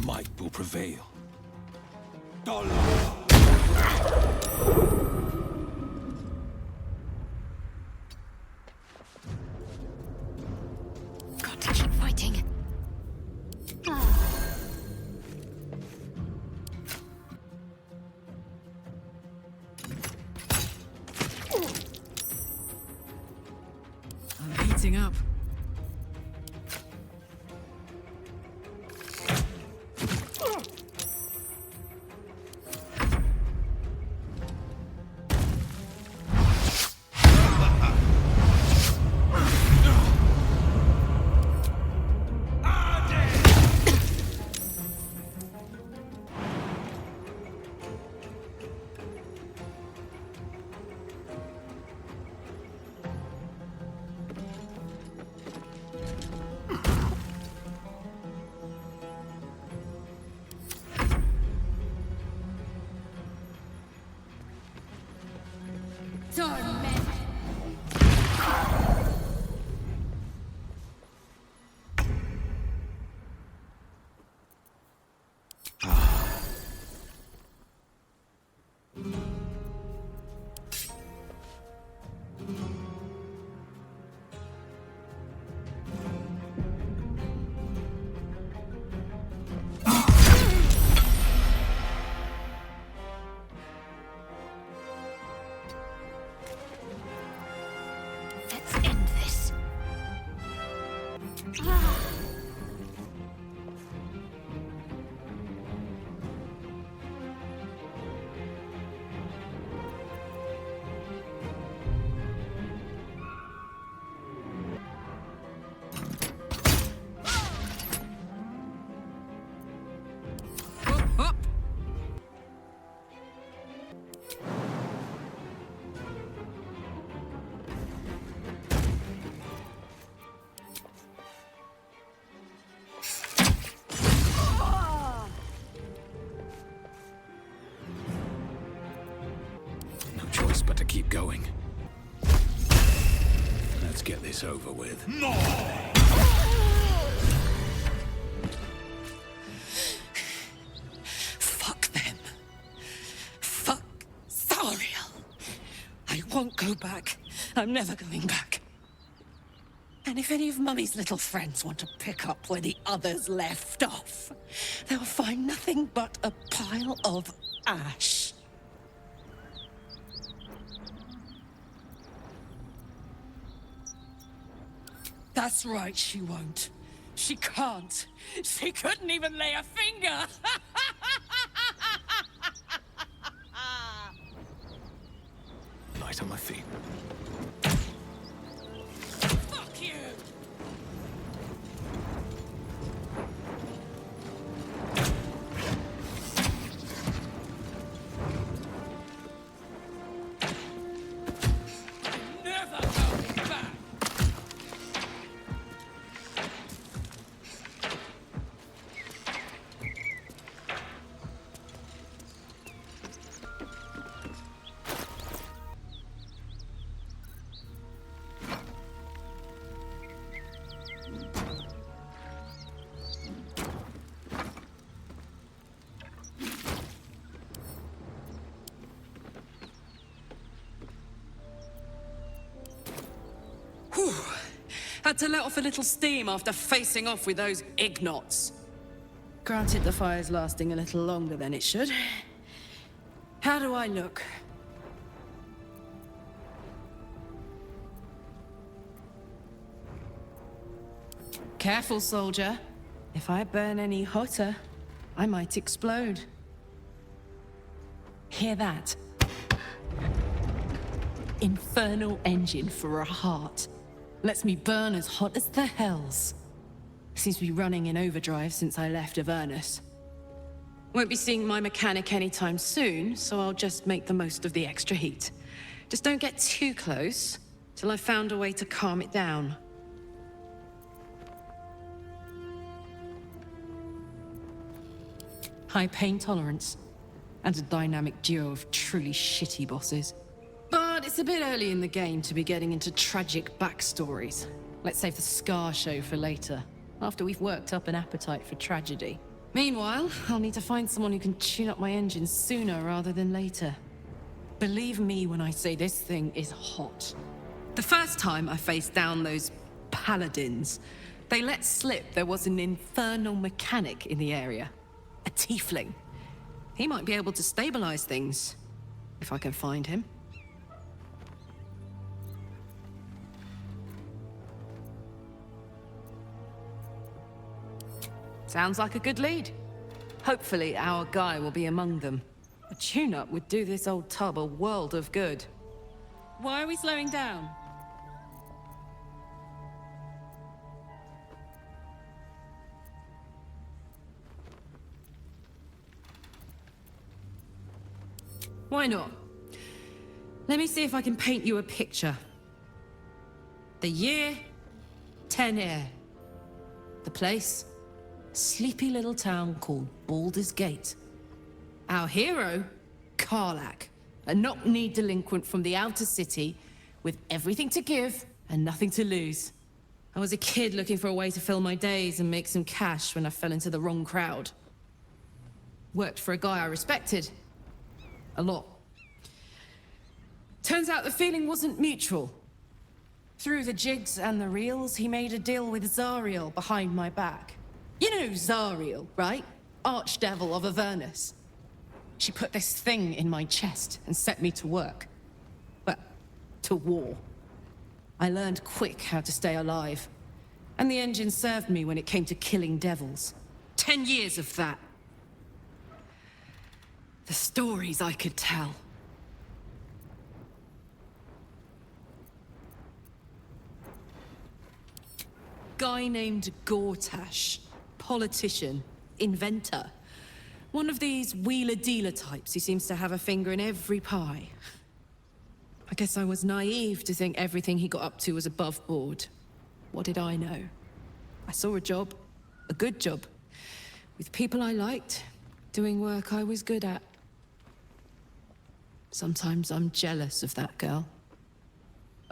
Might will prevail. Got to keep fighting. I'm heating up. Let's end this. Up. No choice but to keep going. Let's get this over with. Fuck them. Fuck Cyrel. I won't go back. I'm never going back. And if any of Mummy's little friends want to pick up where the others left off, they'll find nothing but a pile of ash. That's right, she won't. She can't. She couldn't even lay a finger. Light on my feet. Fuck you! Never going back! Had to let off a little steam after facing off with those ignots. Granted, the fire's lasting a little longer than it should. How do I look? Careful, soldier. If I burn any hotter, I might explode. Hear that? Infernal engine for a heart. Lets me burn as hot as the hells. Seems to be running in overdrive since I left Avernus. Won't be seeing my mechanic anytime soon, so I'll just make the most of the extra heat. Just don't get too close, till I've found a way to calm it down. High pain tolerance, and a dynamic duo of truly shitty bosses. it's a bit early in the game to be getting into tragic backstories. Let's save the Scar show for later, after we've worked up an appetite for tragedy. Meanwhile, I'll need to find someone who can tune up my engine sooner rather than later. Believe me when I say this thing is hot. The first time I faced down those Paladins, they let slip there was an infernal mechanic in the area. A tiefling. He might be able to stabilize things, if I can find him. Sounds like a good lead. Hopefully our guy will be among them. A tune-up would do this old tub a world of good. Why are we slowing down? Why not? Let me see if I can paint you a picture. The year, 10 air. The place, sleepy little town called Baldur's Gate. Our hero, Karlach, a knock-knee delinquent from the outer city with everything to give and nothing to lose. I was a kid looking for a way to fill my days and make some cash when I fell into the wrong crowd. Worked for a guy I respected. A lot. Turns out the feeling wasn't mutual. Through the jigs and the reels, he made a deal with Cyrel behind my back. You know Cyrel, right? Archdevil of Avernus. She put this thing in my chest and set me to work. Well, to war. I learned quick how to stay alive. And the engine served me when it came to killing devils. 10 years of that. The stories I could tell. Guy named Gortash. Politician. Inventor. One of these wheeler-dealer types who seems to have a finger in every pie. I guess I was naive to think everything he got up to was above board. What did I know? I saw a job. A good job. With people I liked. Doing work I was good at. Sometimes I'm jealous of that girl.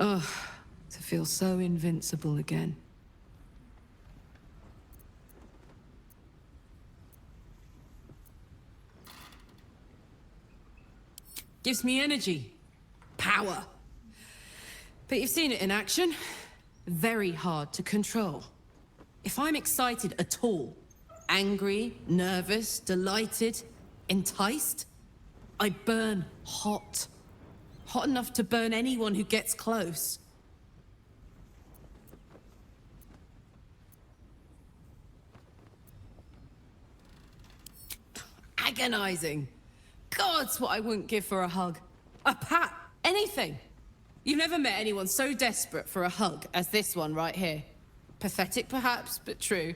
Ugh, to feel so invincible again. Gives me energy. Power. But you've seen it in action. Very hard to control. If I'm excited at all, angry, nervous, delighted, enticed, I burn hot. Hot enough to burn anyone who gets close. Agonizing. God's what I wouldn't give for a hug. A pat. Anything. You've never met anyone so desperate for a hug as this one right here. Pathetic perhaps, but true.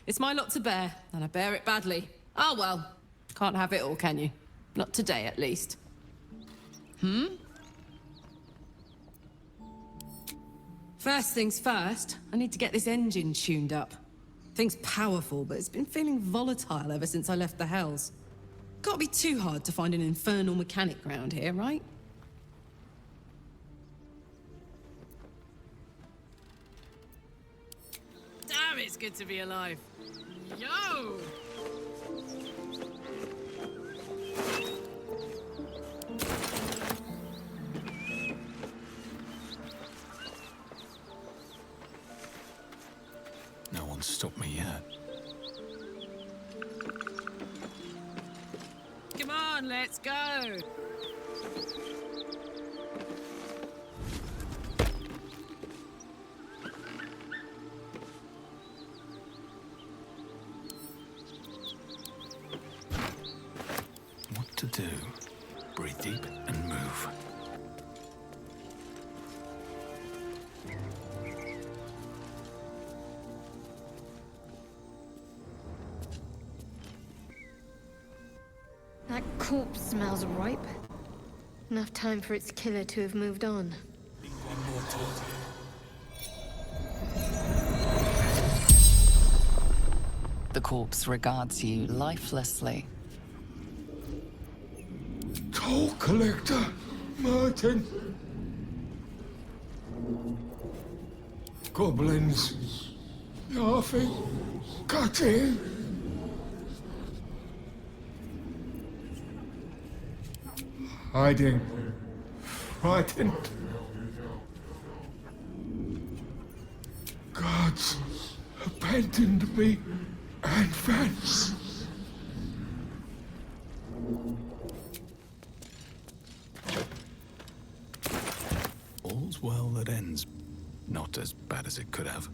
It's my lot to bear, and I bear it badly. Ah well, can't have it all, can you? Not today, at least. First things first, I need to get this engine tuned up. Thing's powerful, but it's been feeling volatile ever since I left the Hells. Can't be too hard to find an infernal mechanic around here, right? Damn, it's good to be alive. Yo! No one's stopped me yet. Come on, let's go! What to do? Breathe deep and move. That corpse smells ripe. Enough time for its killer to have moved on. The corpse regards you lifelessly. Toll collector, Marten. Goblins. Laughing. Cutting. Hiding. Frightened. Gods abandoned me and Vance. All's well that ends. Not as bad as it could have.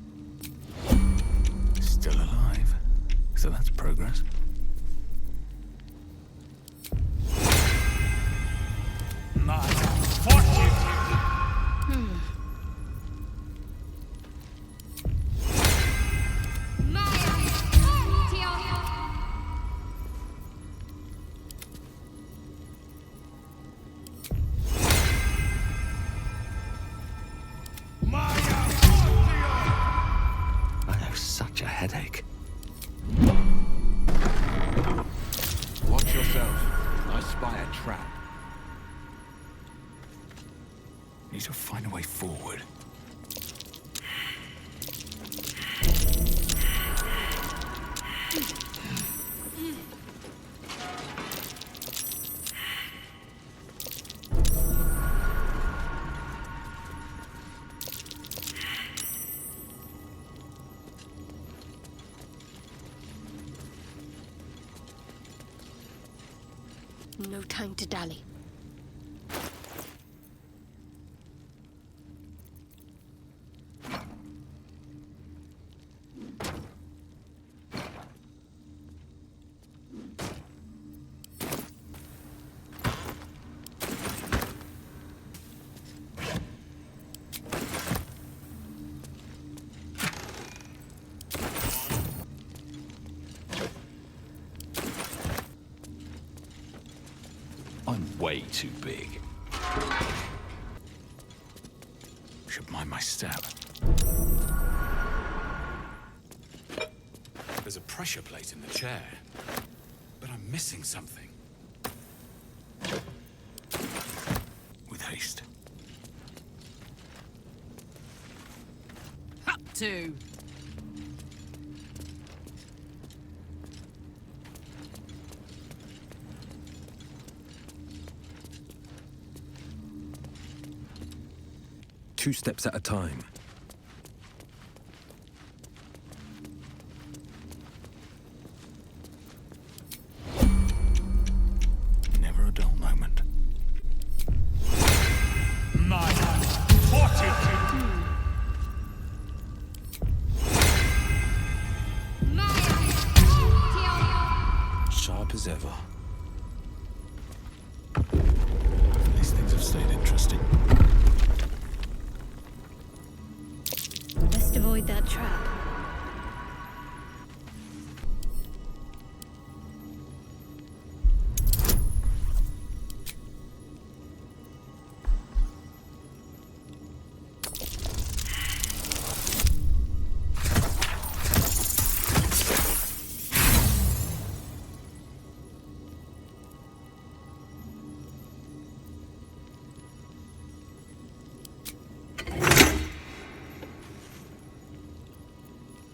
Still alive. So that's progress. My fortune! I have such a headache. Watch yourself. I spy a trap. Need to find a way forward. No time to dally. I'm way too big. Should mind my step. There's a pressure plate in the chair, but I'm missing something. With haste. Up to. Two steps at a time. Never a dull moment. My fortune! Sharp as ever. These things have stayed interesting. Best avoid that trap.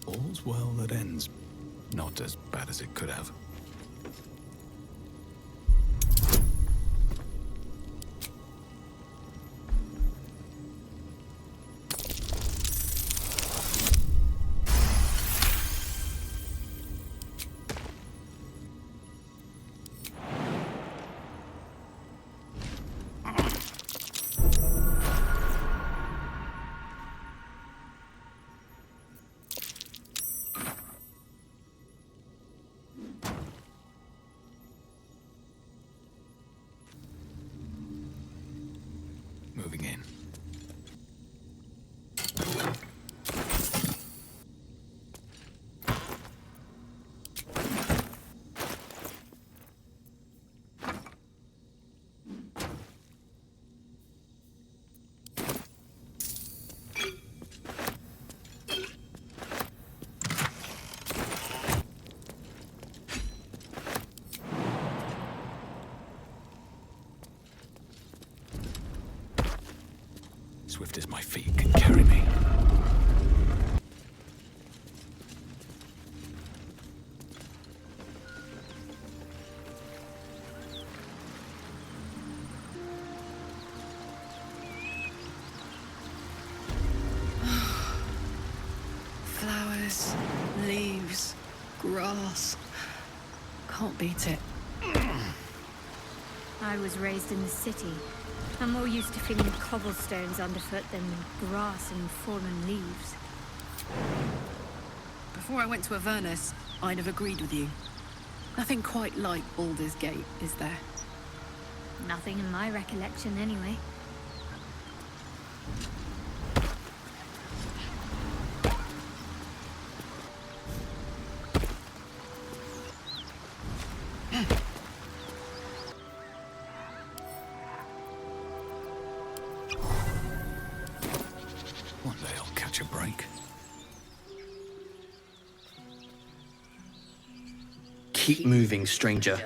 All's well that ends. Not as bad as it could have. Moving in. Swift as my feet can carry me. Flowers, leaves, grass. Can't beat it. I was raised in the city. I'm more used to feeling cobblestones underfoot than grass and fallen leaves. Before I went to Avernus, I'd have agreed with you. Nothing quite like Baldur's Gate, is there? Nothing in my recollection, anyway. One day I'll catch a break. Keep moving, stranger.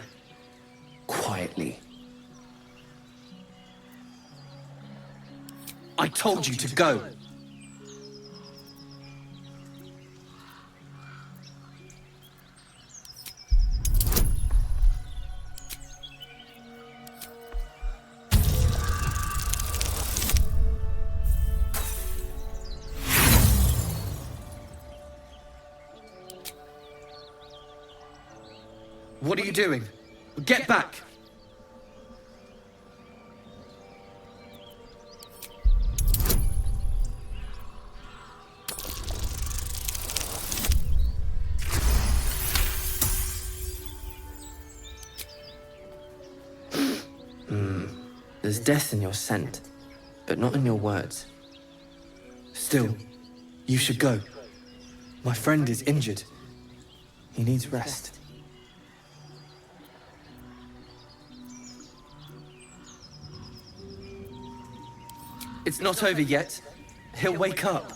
Quietly. I told you to go. What are you doing? Get back! There's death in your scent, but not in your words. Still, you should go. My friend is injured. He needs rest. It's not over yet. He'll wake up.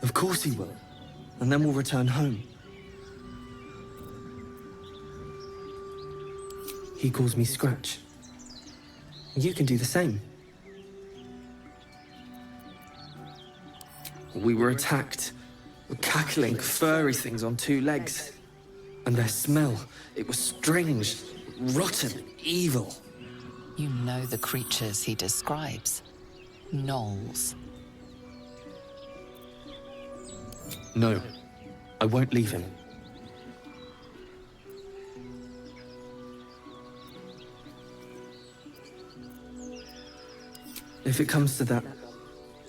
Of course he will. And then we'll return home. He calls me Scratch. You can do the same. We were attacked. Cackling, furry things on two legs. And their smell, it was strange, rotten, evil. You know the creatures he describes. Gnolls. No, I won't leave him. If it comes to that,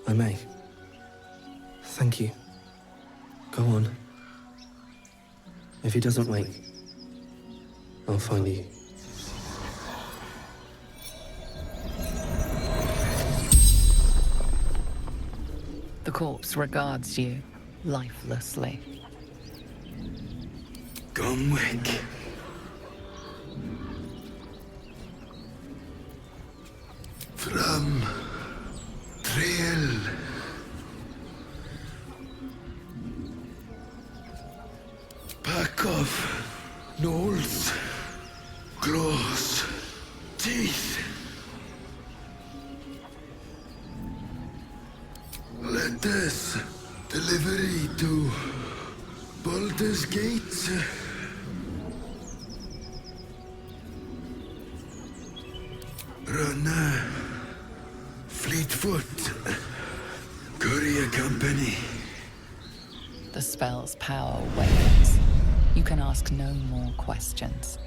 I may. Thank you. Go on. If he doesn't wake, I'll find you. The corpse regards you lifelessly. Gomwick. From Cyrel. Pack of gnolls, claws, teeth. Let us delivery to Baldur's Gate. Run Fleetfoot Courier Company. The spell's power wanes. You can ask no more questions.